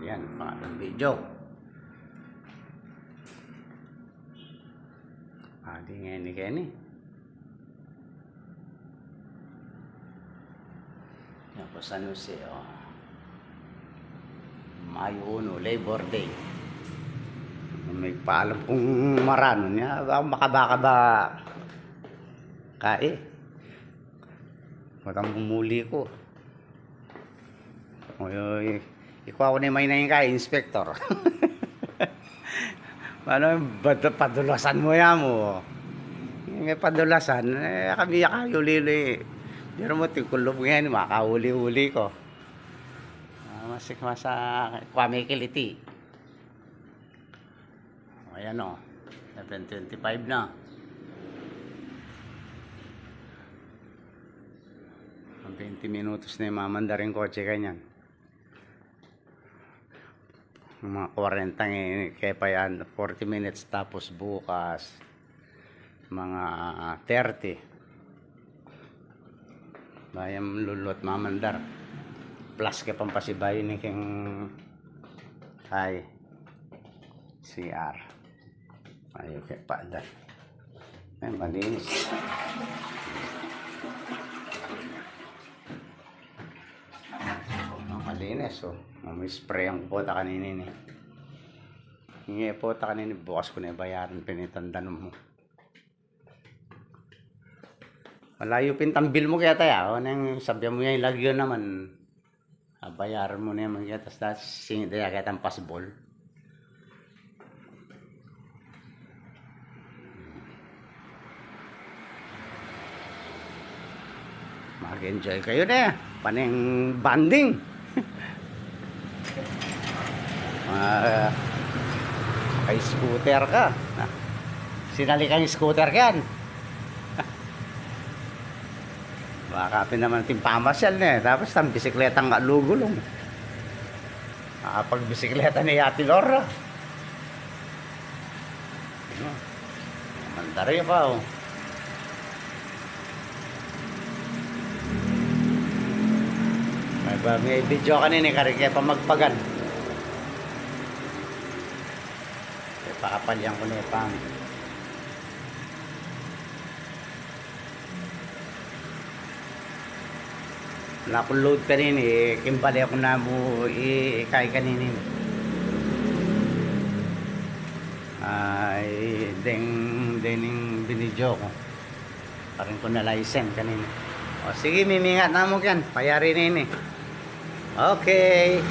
Yan, pangatang video. Di nga ni Kenny. Yan po San Jose, Mayo 1, Labor Day. May paalam kung marano niya. Baka ba kai. Matang bumuli ko. Ikaw ako na may nanging inspector. Paano padulasan mo yan mo? May padulasan, kami yakayuli-uli. Pero mo, tikulob ngayon, makahuli-huli ko. Masik masa Kwame Kiliti. Ayan o, 7:25 na. 20 minutos na yung mamanda rin kotse kanyan. Mga 40 kaya pa yan, 40 minutes tapos bukas mga 30 bayam lulot mamandar plus ka pampasibay ni king ay CR ayo kaya pa dahil ay malinis. Malinis may spray ang pota kaninin eh. Hingi pota kaninin bukas ko na bayaran pinitandan mo. Malayo pintambil mo kaya tayo. Nang sabi mo yan ilagyo naman. Bayaran mo na yan kaya tas singit kaya kaya ang pasbol. Mag-enjoy kayo na. Paneng banding. Kay scooter ka. Sinali kang scooter ka yan. Makakapin naman natin pamasyal na eh. Tapos ang bisikleta nga lugulong. Nakapag-bisikleta ni Ate Laura. Mandari pa May video kanina kaya pa magpagan. Pakapalyan ko na pang. Wala akong load kanina kimbali ako na mo ikay kanina. Ay dening binidyo ko. Parin ko na license kanina. Sige, mimingat na mo yan. Payari na yun eh. Okay.